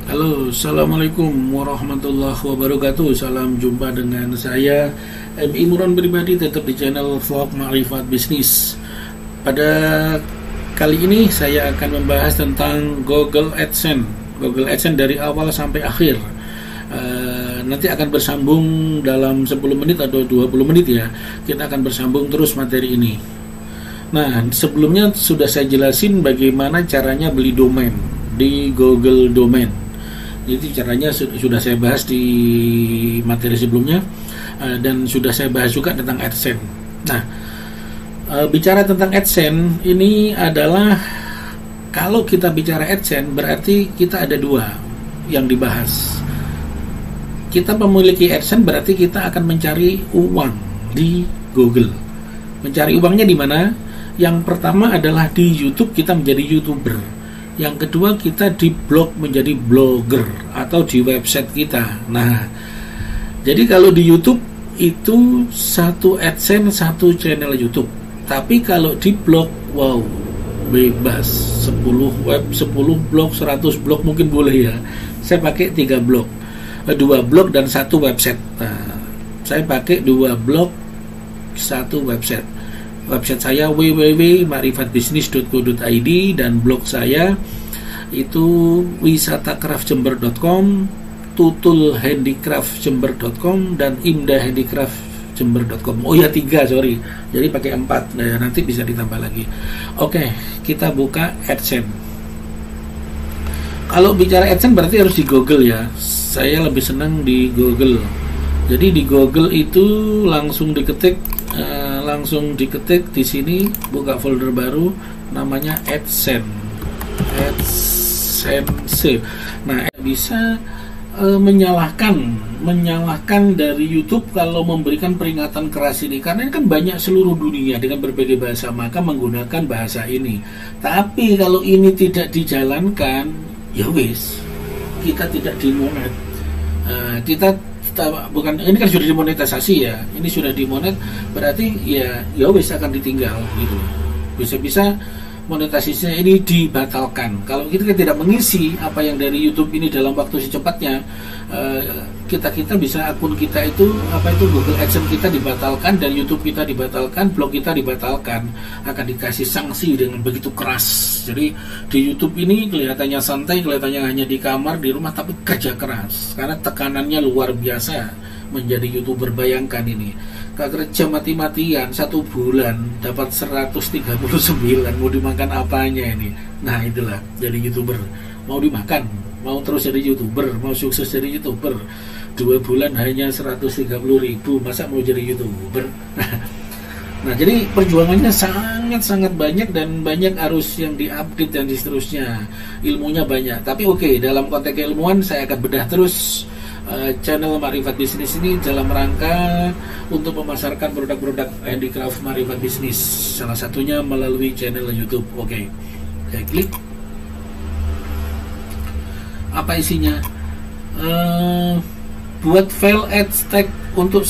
Halo, Assalamualaikum warahmatullahi wabarakatuh. Salam jumpa dengan saya MI Imron pribadi, tetap di channel Vlog Makrifat Bisnis. Pada kali ini saya akan membahas tentang Google AdSense. Google AdSense dari awal sampai akhir. Nanti akan bersambung dalam 10 menit atau 20 menit ya. Kita akan bersambung terus materi ini. Nah, sebelumnya sudah saya jelasin bagaimana caranya beli domain di Google Domain. Jadi caranya sudah saya bahas di materi sebelumnya, dan sudah saya bahas juga tentang AdSense. Nah, bicara tentang AdSense ini adalah, kalau kita bicara AdSense berarti kita ada dua yang dibahas. Kita memiliki AdSense berarti kita akan mencari uang di Google. Mencari uangnya di mana? Yang pertama adalah di YouTube, kita menjadi YouTuber. Yang kedua, kita di blog menjadi blogger atau di website kita. Nah, jadi kalau di YouTube itu satu AdSense, satu channel YouTube. Tapi kalau di blog, wow, bebas. 10 web, 10 blog, 100 blog mungkin boleh ya. Saya pakai 3 blog. 2 blog dan 1 website. Nah, saya pakai 2 blog, 1 website. Website saya www.makrifatbisnis.co.id dan blog saya itu wisatacraftjember.com, tutulhandicraftjember.com dan imdahandicraftjember.com. Oh ya, 3, sorry. Jadi pakai 4. Nah, nanti bisa ditambah lagi. Oke, kita buka AdSense. Kalau bicara AdSense berarti harus di Google ya. Saya lebih senang di Google. Jadi di Google itu langsung diketik di sini, buka folder baru namanya AdSense. Nah, bisa menyalahkan dari YouTube kalau memberikan peringatan keras ini, karena ini kan banyak seluruh dunia dengan berbagai bahasa, maka menggunakan bahasa ini. Tapi kalau ini tidak dijalankan, ya wis, kita tidak dimonet. Ini kan sudah dimonetisasi ya. Ini sudah dimonet, berarti ya wis akan ditinggal gitu. Bisa-bisa monetisasinya ini dibatalkan. Kalau kita tidak mengisi apa yang dari YouTube ini dalam waktu secepatnya, kita bisa akun kita itu Google AdSense kita dibatalkan, dan YouTube kita dibatalkan, blog kita dibatalkan, akan dikasih sanksi dengan begitu keras. Jadi di YouTube ini kelihatannya santai, kelihatannya hanya di kamar di rumah, tapi kerja keras karena tekanannya luar biasa menjadi YouTuber. Bayangkan ini, kerja mati-matian 1 bulan dapat 139, mau dimakan apanya ini? Nah, itulah jadi YouTuber. Mau dimakan, mau terus jadi YouTuber, mau sukses jadi YouTuber, 2 bulan hanya 130.000, masa mau jadi YouTuber? Nah, jadi perjuangannya sangat banyak, dan banyak harus yang diupdate dan seterusnya. Ilmunya banyak, tapi oke, dalam konteks keilmuan saya akan bedah terus channel Makrifat Bisnis ini dalam rangka untuk memasarkan produk-produk handicraft Makrifat Bisnis, salah satunya melalui channel YouTube. Oke, saya klik. Apa isinya? Buat file AdStack untuk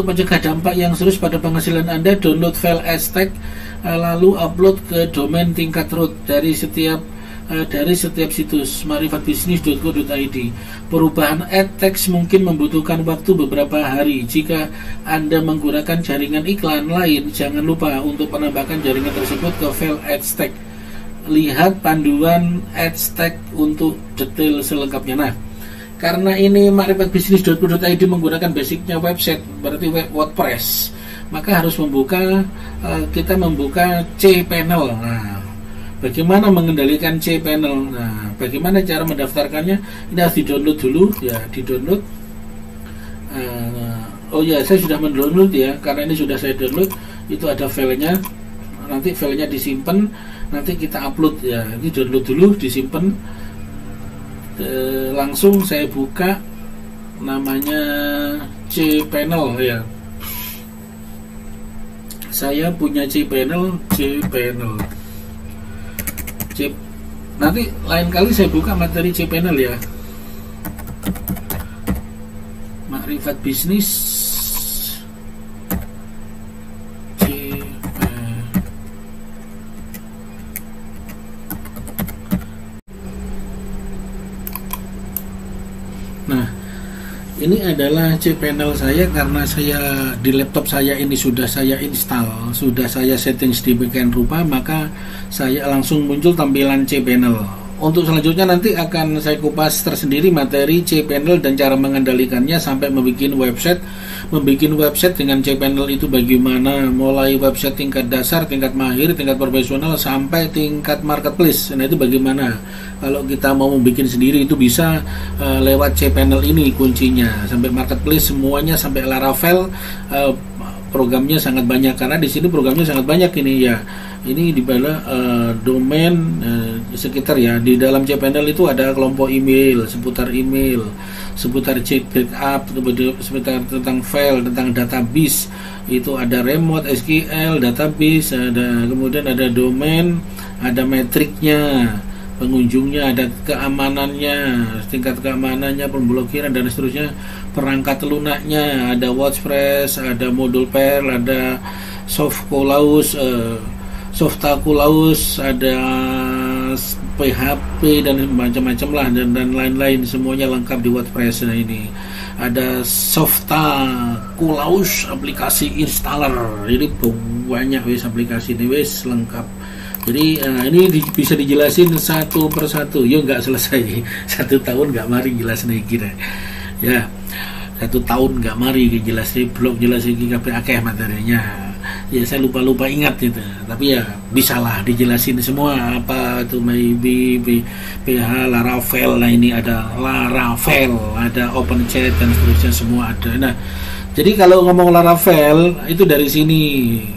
mencegah dampak yang serius pada penghasilan Anda. Download file AdStack, lalu upload ke domain tingkat root dari setiap situs makrifatbisnis.co.id. Perubahan ad text mungkin membutuhkan waktu beberapa hari. Jika Anda menggunakan jaringan iklan lain, jangan lupa untuk menambahkan jaringan tersebut ke file AdStack. Lihat panduan AdStack untuk detail selengkapnya. Nah, karena ini makrifatbisnis.co.id menggunakan basicnya website, berarti WordPress, maka harus kita membuka cPanel. Nah, bagaimana mengendalikan cPanel? Nah, bagaimana cara mendaftarkannya? Ini harus di-download dulu ya, di-download. Oh ya, saya sudah mendownload ya, karena ini sudah saya download. Itu ada filenya. Nanti filenya disimpan, nanti kita upload ya. Ini download dulu, disimpan. Langsung saya buka, namanya cPanel ya. Saya punya cPanel. Nanti lain kali saya buka materi cPanel ya. Makrifat Bisnis Ini adalah cPanel saya karena saya di laptop saya ini sudah saya install, sudah saya setting sedemikian rupa, maka saya langsung muncul tampilan cPanel. Untuk selanjutnya nanti akan saya kupas tersendiri materi cPanel dan cara mengendalikannya sampai membuat website. Membuat website dengan cPanel itu bagaimana, mulai website tingkat dasar, tingkat mahir, tingkat profesional sampai tingkat marketplace. Nah itu bagaimana? Kalau kita mau membuat sendiri itu bisa lewat cPanel ini kuncinya. Sampai marketplace semuanya, sampai Laravel programnya sangat banyak, karena di sini programnya sangat banyak ini ya. Ini di bawah domain sekitar ya. Di dalam cPanel itu ada kelompok email, seputar chat backup, seputar tentang file, tentang database. Itu ada remote SQL, database, kemudian ada domain, ada metriknya, pengunjungnya, ada keamanannya, tingkat keamanannya, pemblokiran dan seterusnya, perangkat lunaknya, ada WordPress, ada modul Perl, ada Softaculous, ada PHP dan macam-macam lah, dan lain-lain, semuanya lengkap di WordPress. Nah ini ada Softaculous aplikasi installer, jadi banyak aplikasi ini lengkap. Jadi ini bisa dijelasin satu persatu. Ya nggak selesai 1 tahun nggak mari jelas nih kira. Ya 1 tahun nggak mari jelasin blog, jelasin akeh materinya. Ya saya lupa ingat itu. Tapi ya bisalah dijelasin semua apa itu maybe PH Laravel. Nah ini ada Laravel, ada OpenChat dan seterusnya semua ada. Nah jadi kalau ngomong Laravel itu dari sini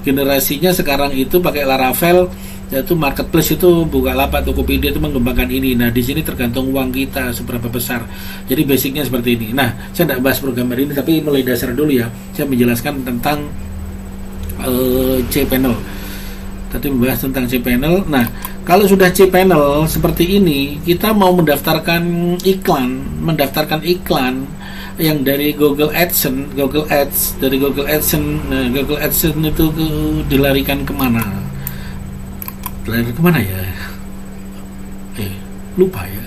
generasinya sekarang itu pakai Laravel, yaitu marketplace itu Bukalapak, Tokopedia itu mengembangkan ini. Nah di sini tergantung uang kita seberapa besar. Jadi basicnya seperti ini. Nah saya tidak bahas programmer ini, tapi mulai dasar dulu ya. Saya menjelaskan tentang cPanel. Tadi membahas tentang cPanel. Nah kalau sudah cPanel seperti ini, kita mau mendaftarkan iklan yang dari Google AdSense. Dari Google AdSense itu dilarikan kemana? Ya? Lupa ya.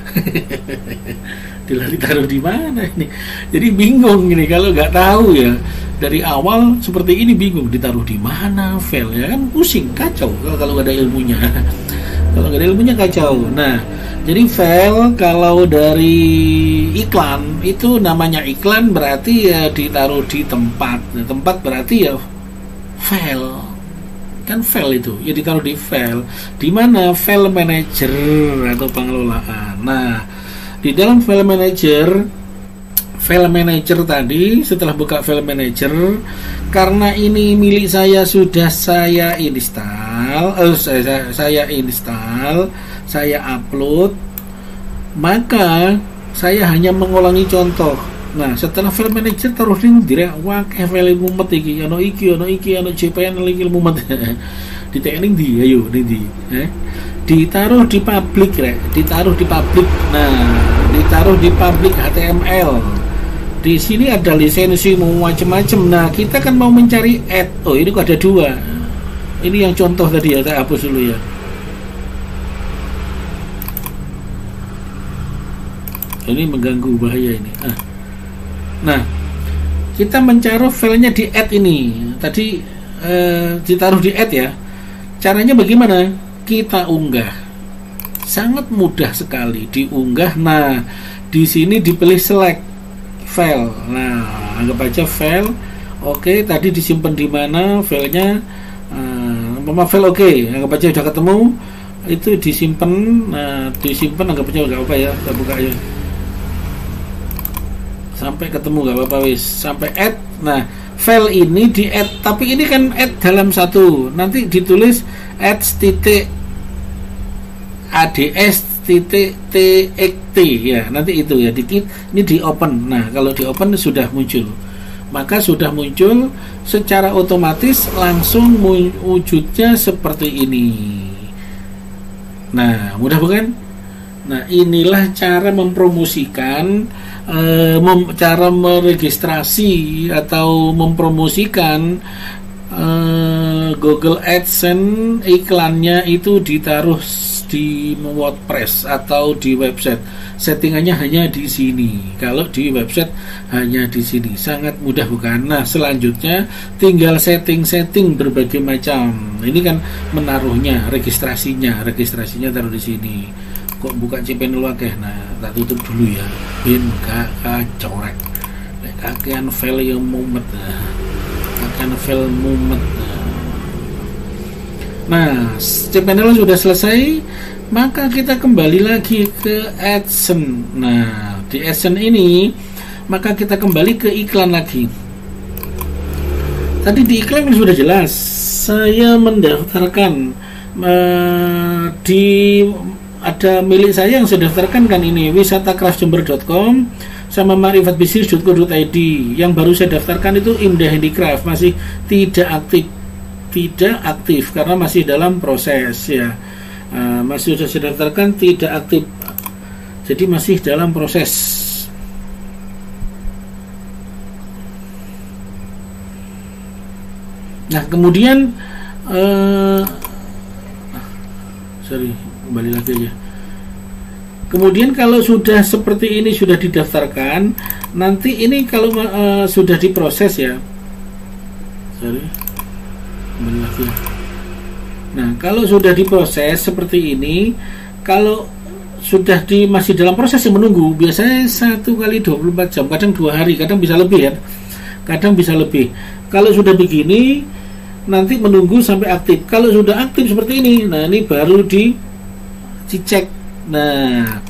Taruh di mana ini? Jadi bingung ini kalau nggak tahu ya. Dari awal seperti ini bingung ditaruh di mana file ya, kan pusing, kacau kalau nggak ada ilmunya. Kalau nggak ada ilmunya kacau. Nah, jadi file kalau dari iklan itu namanya iklan berarti ya ditaruh di tempat. Nah, tempat berarti ya file. Kan file itu ya ditaruh di file. Di mana? File manager atau pengelolaan. Nah, di dalam file manager tadi, setelah buka file manager, karena ini milik saya sudah saya install, saya upload, maka saya hanya mengulangi contoh. Nah, setelah file manager taruh di direct wae file mumet iki, ono cPanel iki mumet. Di teknik di ayo di. Ditaruh di public ditaruh di public. Nah, ditaruh di public HTML. Di sini ada lisensi macam-macam. Nah, kita kan mau mencari add. Oh, ini kok ada 2. Ini yang contoh tadi ya, saya hapus dulu ya. Ini mengganggu, bahaya ini. Nah, kita mencari filenya di add ini. Tadi ditaruh di add ya. Caranya bagaimana? Kita unggah. Sangat mudah sekali diunggah. Nah, di sini dipilih select file. Nah, anggap aja file. Oke, tadi disimpan di mana filenya? File oke, anggap aja udah ketemu. Itu disimpan. Nah, disimpan anggap aja nggak apa ya, kita buka ya. Sampai ketemu nggak apa-apa wis. Sampai add. Nah, file ini di add, tapi ini kan add dalam satu. Nanti ditulis ads.txt ya, nanti itu ya dikit ini di open. Nah, kalau di open sudah muncul, maka sudah muncul secara otomatis langsung wujudnya seperti ini. Nah, mudah bukan? Nah, inilah cara mempromosikan, cara meregistrasi atau mempromosikan Google AdSense iklannya itu ditaruh di WordPress atau di website. Settingannya hanya di sini. Kalau di website hanya di sini. Sangat mudah bukan? Nah, selanjutnya tinggal setting berbagai macam. Ini kan menaruhnya, registrasinya taruh di sini. Kok buka cPanel wakeh? Nah, tak tutup dulu ya. Bin kakak corek. Kakean file yang mumet. Kakean file mumet. Nah, cPanel sudah selesai, maka kita kembali lagi ke AdSense. Nah, di AdSense ini, maka kita kembali ke iklan lagi. Tadi di iklan sudah jelas, saya mendaftarkan ada milik saya yang saya daftarkan kan ini, wisatacraftjember.com sama marifatbisnis.co.id. Yang baru saya daftarkan itu Indah Handicraft, masih tidak aktif karena masih dalam proses ya. Masih sudah saya daftarkan tidak aktif, jadi masih dalam proses. Nah, kemudian kembali lagi aja. Kemudian kalau sudah seperti ini, sudah didaftarkan, nanti ini kalau sudah diproses ya. Lagi. Nah, kalau sudah diproses seperti ini, kalau sudah masih dalam proses yang menunggu, biasanya 1 kali 24 jam, kadang 2 hari, kadang bisa lebih ya, kadang bisa lebih. Kalau sudah begini, nanti menunggu sampai aktif. Kalau sudah aktif seperti ini, nah ini baru dicek. Nah,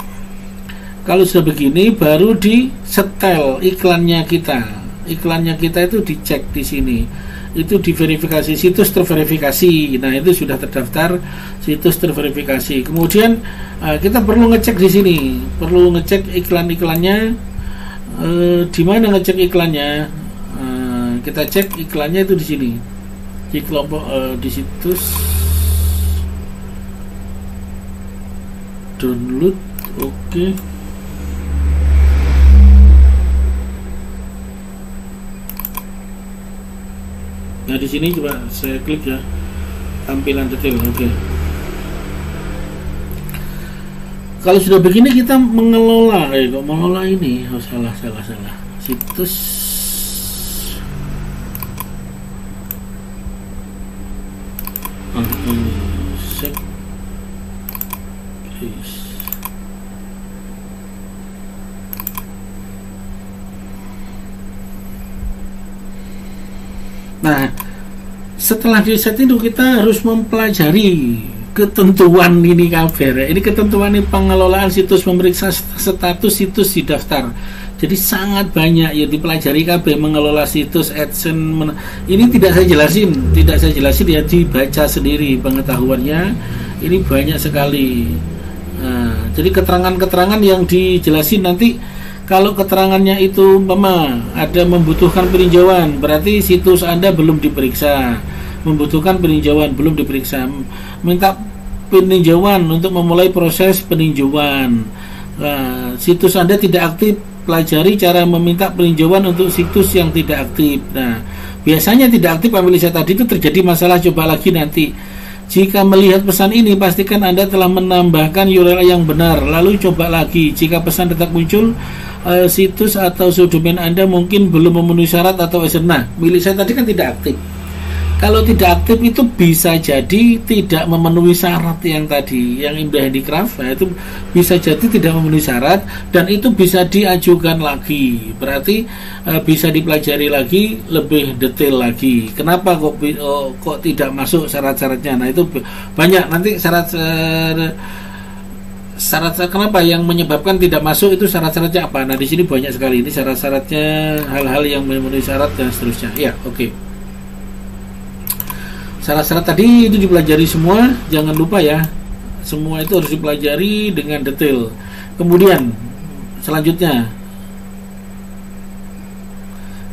kalau sudah begini, baru di-setel iklannya kita itu dicek di sini. Itu diverifikasi, situs terverifikasi. Nah, itu sudah terdaftar situs terverifikasi. Kemudian kita perlu ngecek di sini, perlu ngecek iklan-iklannya. Di mana ngecek iklannya? Kita cek iklannya itu di sini, di kelompok di situs download. Oke. Nah, di sini coba saya klik ya, tampilan detail. Oke. Kalau sudah begini kita mengelola, kok mengelola ini, salah. Situs Nah, setelah di set itu kita harus mempelajari ketentuan ini kabar. Ini ketentuan ini pengelolaan situs, memeriksa status situs di daftar. Jadi sangat banyak ya dipelajari KB mengelola situs AdSense. Ini tidak saya jelasin ya, dibaca sendiri pengetahuannya. Ini banyak sekali. Nah, jadi keterangan-keterangan yang dijelasin nanti. Kalau keterangannya itu ada membutuhkan peninjauan, berarti situs Anda belum diperiksa. Membutuhkan peninjauan, belum diperiksa. Minta peninjauan untuk memulai proses peninjauan. Situs Anda tidak aktif, pelajari cara meminta peninjauan untuk situs yang tidak aktif. Nah, biasanya tidak aktif ambil saya tadi itu terjadi masalah, coba lagi nanti. Jika melihat pesan ini, pastikan Anda telah menambahkan URL yang benar. Lalu coba lagi. Jika pesan tetap muncul, situs atau subdomain Anda mungkin belum memenuhi syarat atau AdSense. Nah, milik saya tadi kan tidak aktif. Kalau tidak aktif itu bisa jadi tidak memenuhi syarat yang tadi, yang Indah Handicraft, nah itu bisa jadi tidak memenuhi syarat dan itu bisa diajukan lagi. Berarti bisa dipelajari lagi lebih detail lagi. Kenapa kok tidak masuk syarat-syaratnya? Nah, itu banyak nanti syarat kenapa yang menyebabkan tidak masuk itu syarat-syaratnya apa? Nah, di sini banyak sekali ini syarat-syaratnya, hal-hal yang memenuhi syarat dan seterusnya. Ya, oke. Syarat-syarat tadi itu dipelajari semua, jangan lupa ya. Semua itu harus dipelajari dengan detail. Kemudian selanjutnya,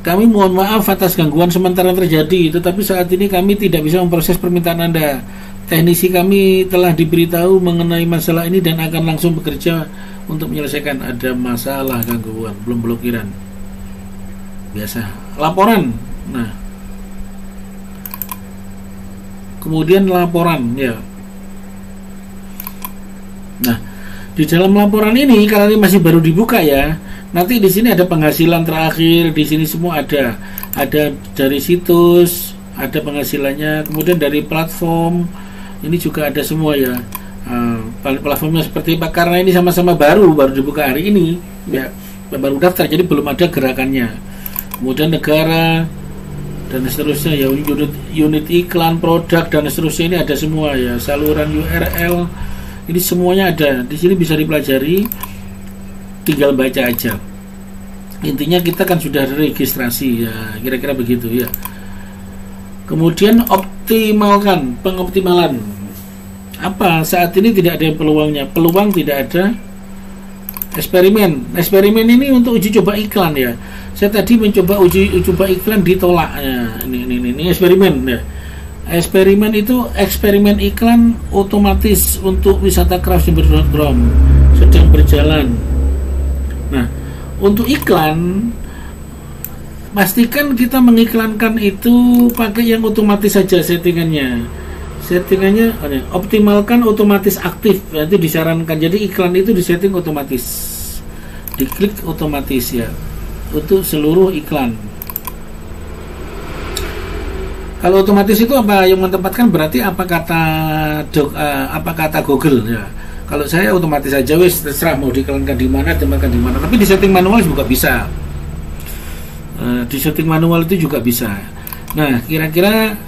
kami mohon maaf atas gangguan sementara yang terjadi, tetapi saat ini kami tidak bisa memproses permintaan Anda. Teknisi kami telah diberitahu mengenai masalah ini dan akan langsung bekerja untuk menyelesaikan. Ada masalah gangguan, belum blokiran. Biasa. Laporan. Nah, kemudian laporan ya. Nah, di dalam laporan ini karena ini masih baru dibuka ya, nanti di sini ada penghasilan terakhir, di sini semua ada dari situs, ada penghasilannya, kemudian dari platform ini juga ada semua ya. Platformnya seperti apa, karena ini sama-sama baru dibuka hari ini ya, baru daftar jadi belum ada gerakannya. Kemudian negara dan seterusnya ya, unit iklan, produk dan seterusnya ini ada semua ya, saluran URL ini semuanya ada di sini, bisa dipelajari, tinggal baca aja. Intinya kita kan sudah registrasi ya, kira-kira begitu ya. Kemudian pengoptimalan apa, saat ini tidak ada peluang tidak ada. Eksperimen ini untuk uji coba iklan ya. Saya tadi mencoba uji coba iklan, ditolak ya. Ini eksperimen ya. Eksperimen itu eksperimen iklan otomatis untuk wisata craft Jember.com sedang berjalan. Nah, untuk iklan pastikan kita mengiklankan itu pakai yang otomatis saja settingannya, optimalkan otomatis aktif, nanti disarankan. Jadi iklan itu disetting otomatis, diklik otomatis ya untuk seluruh iklan. Kalau otomatis itu apa yang menempatkan, berarti apa kata Google ya. Kalau saya otomatis aja, wis terserah mau diiklankan di mana, tapi di setting manual juga bisa. Di setting manual itu juga bisa. Nah, kira-kira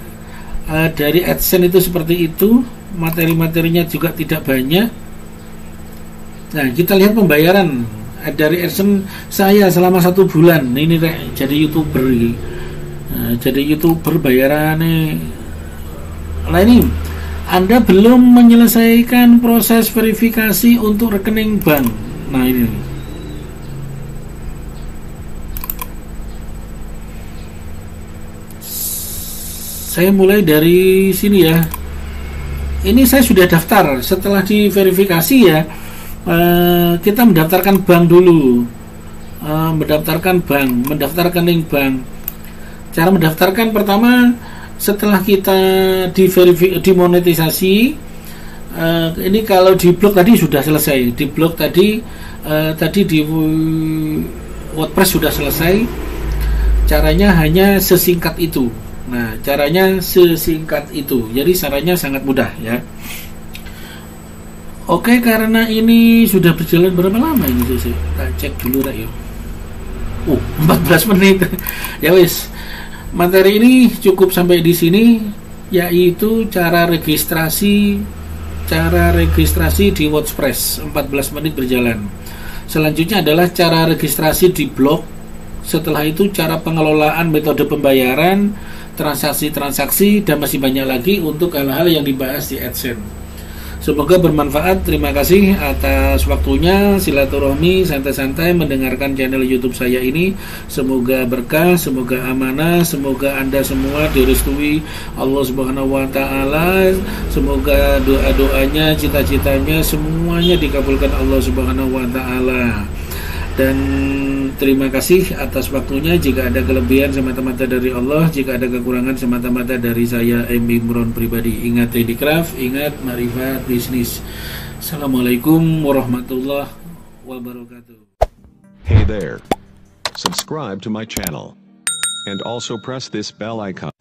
dari AdSense itu seperti itu, materi-materinya juga tidak banyak. Nah, kita lihat pembayaran dari AdSense saya selama 1 bulan ini jadi YouTuber ini. Jadi YouTuber bayarannya. Nah, ini Anda belum menyelesaikan proses verifikasi untuk rekening bank. Nah, ini saya mulai dari sini ya. Ini saya sudah daftar. Setelah diverifikasi ya, kita mendaftarkan bank dulu, mendaftarkan link bank. Cara mendaftarkan pertama, setelah kita dimonetisasi, ini kalau di blog tadi sudah selesai. Di blog tadi di WordPress sudah selesai. Caranya hanya sesingkat itu. Nah, caranya sesingkat itu. Jadi caranya sangat mudah ya. Oke, karena ini sudah berjalan berapa lama ini sih? Kita cek dulu ya. 14 menit. Ya wis. Materi ini cukup sampai di sini, yaitu cara registrasi di WordPress. 14 menit berjalan. Selanjutnya adalah cara registrasi di blog. Setelah itu cara pengelolaan metode pembayaran, transaksi-transaksi, dan masih banyak lagi untuk hal-hal yang dibahas di AdSense. Semoga bermanfaat. Terima kasih atas waktunya. Silaturahmi santai-santai mendengarkan channel YouTube saya ini. Semoga berkah, semoga amanah, semoga Anda semua direstui Allah Subhanahu wa taala. Semoga doa-doanya, cita-citanya semuanya dikabulkan Allah Subhanahu wa taala. Dan terima kasih atas waktunya. Jika ada kelebihan semata-mata dari Allah, jika ada kekurangan semata-mata dari saya, M. Imron pribadi. Ingat Handicraft, ingat Marifat Bisnis. Assalamualaikum warahmatullahi wabarakatuh. Hey there. Subscribe to my channel. And also press this bell icon.